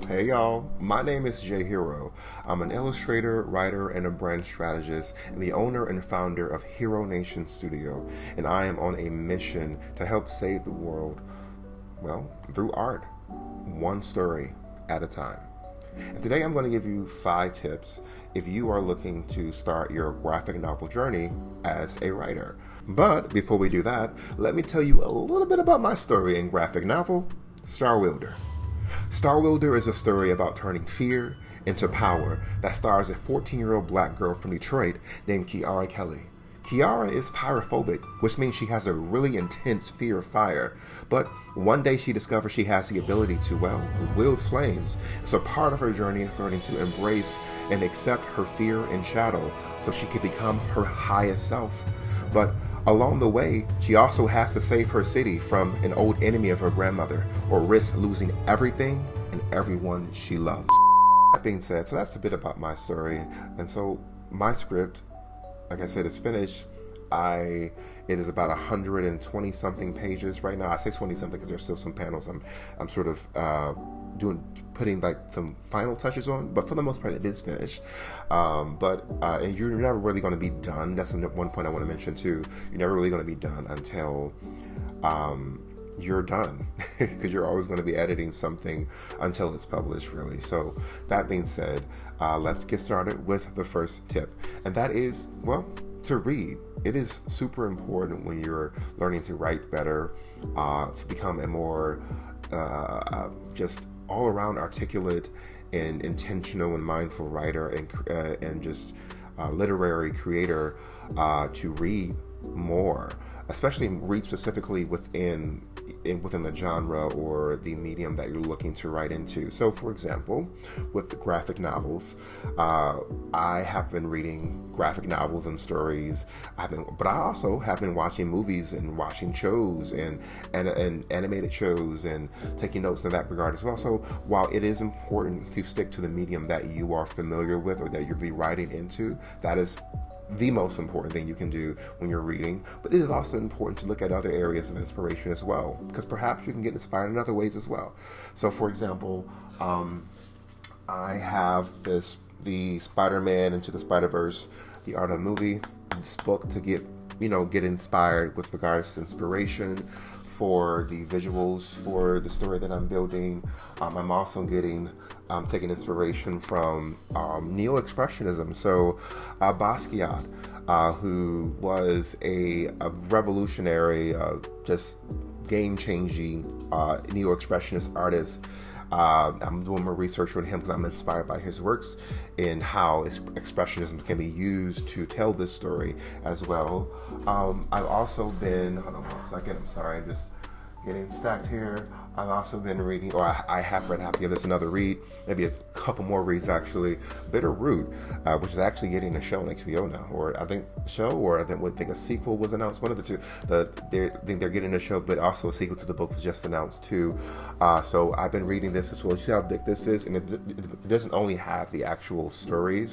Hey y'all, my name is Jay Hero. I'm an illustrator, writer, and a brand strategist, and the owner and founder of Hero Nation Studio. And I am on a mission to help save the world, well, through art, one story at a time. And today I'm going to give you 5 tips if you are looking to start your graphic novel journey as a writer. But before we do that, let me tell you a little bit about my story in graphic novel, Wielder. Wielder is a story about turning fear into power that stars a 14-year-old black girl from Detroit named Kiara Kelly. Kiara is pyrophobic, which means she has a really intense fear of fire. But one day she discovers she has the ability to, wield flames. So part of her journey is learning to embrace and accept her fear and shadow so she can become her highest self. But along the way, she also has to save her city from an old enemy of her grandmother or risk losing everything and everyone she loves. That being said, so that's a bit about my story. And so my script, like I said, is finished. It is about 120 something pages right now. I say 20 something because there's still some panels I'm sort of putting like some final touches on, but for the most part it is finished. And you're never really going to be done. That's one point I want to mention too. You're never really going to be done until you're done, because you're always going to be editing something until it's published, really. So that being said, let's get started with the first tip, and that is, to read. It is super important when you're learning to write better, to become a more just all-around articulate and intentional and mindful writer and just literary creator, to read more, especially read specifically within the genre or the medium that you're looking to write into. So for example, with the graphic novels, I have been reading graphic novels and stories. But I also have been watching movies and watching shows and animated shows and taking notes in that regard as well. So while it is important to stick to the medium that you are familiar with or that you'll be writing into, that is the most important thing you can do when you're reading. But it is also important to look at other areas of inspiration as well, because perhaps you can get inspired in other ways as well. So for example, I have the Spider-Man Into the Spider-Verse, the Art of the Movie, this book to get inspired with regards to inspiration for the visuals for the story that I'm building. I'm also taking inspiration from neo-expressionism. So Basquiat, who was a revolutionary, just game-changing neo-expressionist artist. I'm doing more research on him because I'm inspired by his works and how expressionism can be used to tell this story as well. I've also been, hold on one second, I'm sorry, I'm just getting stacked here. I've also been reading, or I have read, I have to give this another read, maybe a couple more reads actually. Bitterroot, which is actually getting a show on HBO now, or I think a sequel was announced. One of the two. I think they're getting a show, but also a sequel to the book was just announced too. So I've been reading this as well. You see how thick this is, and it doesn't only have the actual story,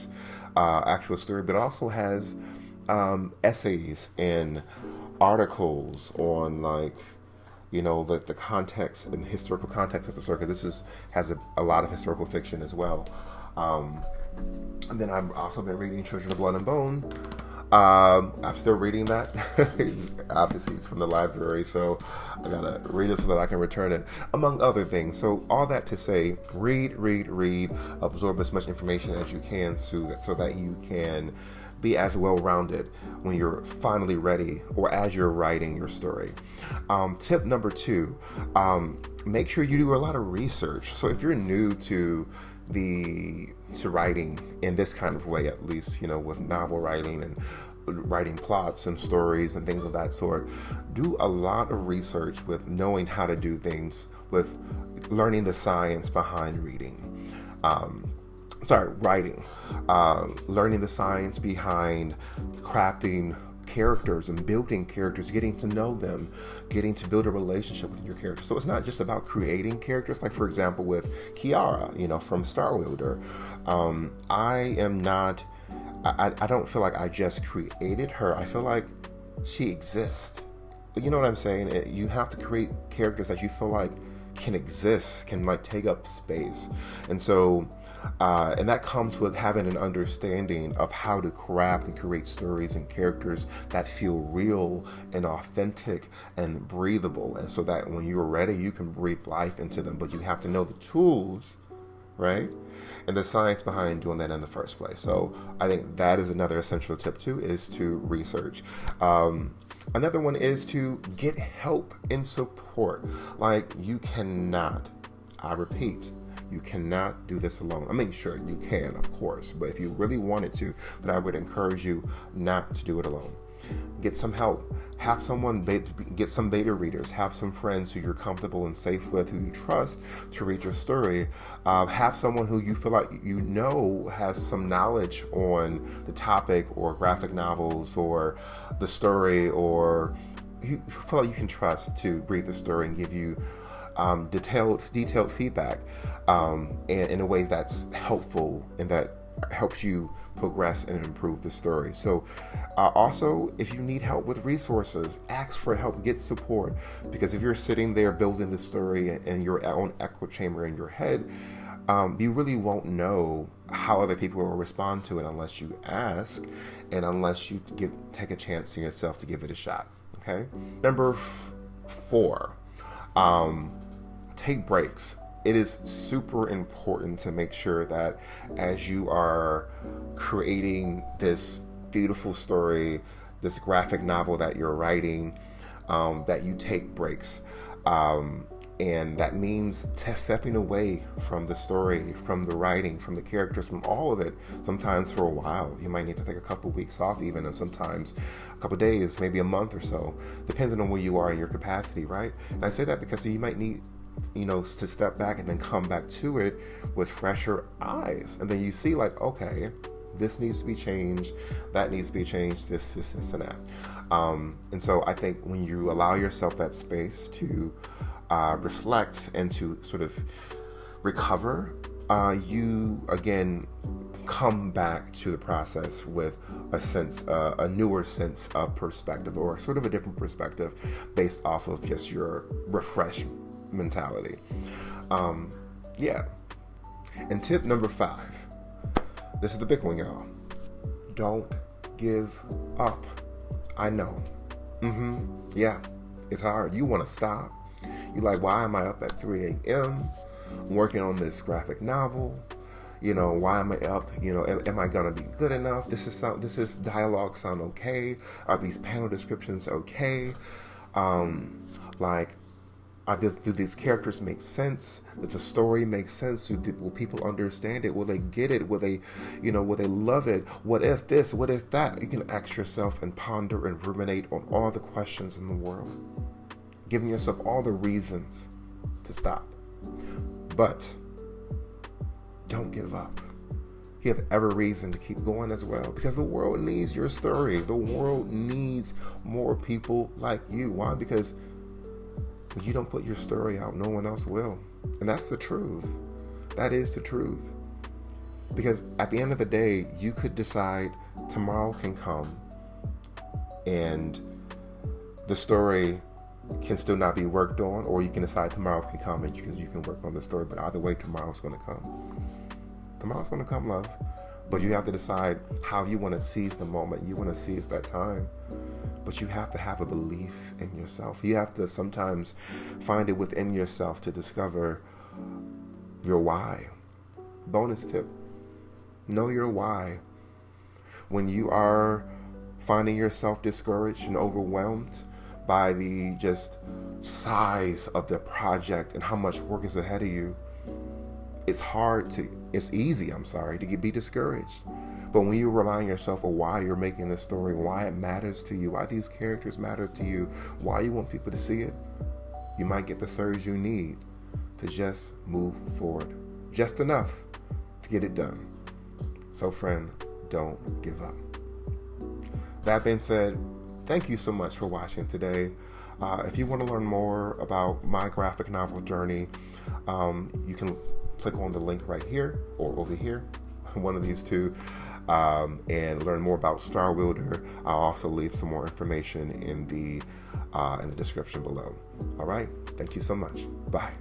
but it also has essays and articles on the context and historical context of the story. This has a lot of historical fiction as well. And then I've also been reading Children of Blood and Bone. I'm still reading that. Obviously, it's from the library, so I gotta read it so that I can return it, among other things. So all that to say, read, absorb as much information as you can so that you can be as well-rounded when you're finally ready or as you're writing your story. Tip number 2, make sure you do a lot of research. So if you're new to writing in this kind of way, at least, with novel writing and writing plots and stories and things of that sort, do a lot of research with knowing how to do things, with learning the science behind writing. Learning the science behind crafting characters and building characters, getting to know them, getting to build a relationship with your characters. So it's not just about creating characters, like for example with Kiara, from Wielder. I don't feel like I just created her. I feel like she exists. You know what I'm saying? You have to create characters that you feel like can exist, can like take up space. And so and that comes with having an understanding of how to craft and create stories and characters that feel real and authentic and breathable. And so that when you're ready, you can breathe life into them. But you have to know the tools, right? And the science behind doing that in the first place. So I think that is another essential tip too, is to research. Another one is to get help and support. Like, you cannot, I repeat, you cannot do this alone. I mean, sure, you can, of course, but if you really wanted to, but I would encourage you not to do it alone. Get some help. Have someone, get some beta readers. Have some friends who you're comfortable and safe with, who you trust to read your story. Have someone who you feel like you know has some knowledge on the topic or graphic novels or the story, or you feel like you can trust to read the story and give you detailed feedback, and in a way that's helpful and that helps you progress and improve the story. So also, if you need help with resources, ask for help, get support, because if you're sitting there building the story in your own echo chamber in your head, you really won't know how other people will respond to it unless you ask and unless you take a chance to yourself to give it a shot. Okay. Number 4, take breaks. It is super important to make sure that as you are creating this beautiful story, this graphic novel that you're writing, that you take breaks. And that means stepping away from the story, from the writing, from the characters, from all of it. Sometimes for a while, you might need to take a couple weeks off even, and sometimes a couple days, maybe a month or so, depending on where you are in your capacity, right? And I say that because you might need, to step back and then come back to it with fresher eyes. And then you see like, okay, this needs to be changed, that needs to be changed, this, and that. And so I think when you allow yourself that space to reflect and to sort of recover, you again come back to the process with a newer sense of perspective, or sort of a different perspective based off of just your refreshed mentality. And tip number 5, this is the big one, y'all. Don't give up. I know. Yeah, it's hard. You want to stop. You're like, why am I up at 3 a.m. working on this graphic novel? Why am I up? Am I gonna be good enough? This is dialogue sound okay? Are these panel descriptions okay? Do these characters make sense? Does the story make sense? Will people understand it? Will they get it? Will they love it? What if this? What if that? You can ask yourself and ponder and ruminate on all the questions in the world, giving yourself all the reasons to stop. But don't give up. You have every reason to keep going as well, because the world needs your story. The world needs more people like you. Why? Because when you don't put your story out, no one else will. And that's the truth. That is the truth. Because at the end of the day, you could decide tomorrow can come and the story can still not be worked on, or you can decide tomorrow can come and you can work on the story. But either way, tomorrow's going to come. Tomorrow's going to come, love. But you have to decide how you want to seize the moment. You want to seize that time. But you have to have a belief in yourself. You have to sometimes find it within yourself to discover your why. Bonus tip: know your why. When you are finding yourself discouraged and overwhelmed by the just size of the project and how much work is ahead of you, it's easy to be discouraged. But when you remind yourself of why you're making this story, why it matters to you, why these characters matter to you, why you want people to see it, you might get the surge you need to just move forward. Just enough to get it done. So friend, don't give up. That being said, thank you so much for watching today. If you want to learn more about my graphic novel journey, you can click on the link right here or over here, one of these two, and learn more about Star Wielder. I'll also leave some more information in the description below. All right. Thank you so much. Bye.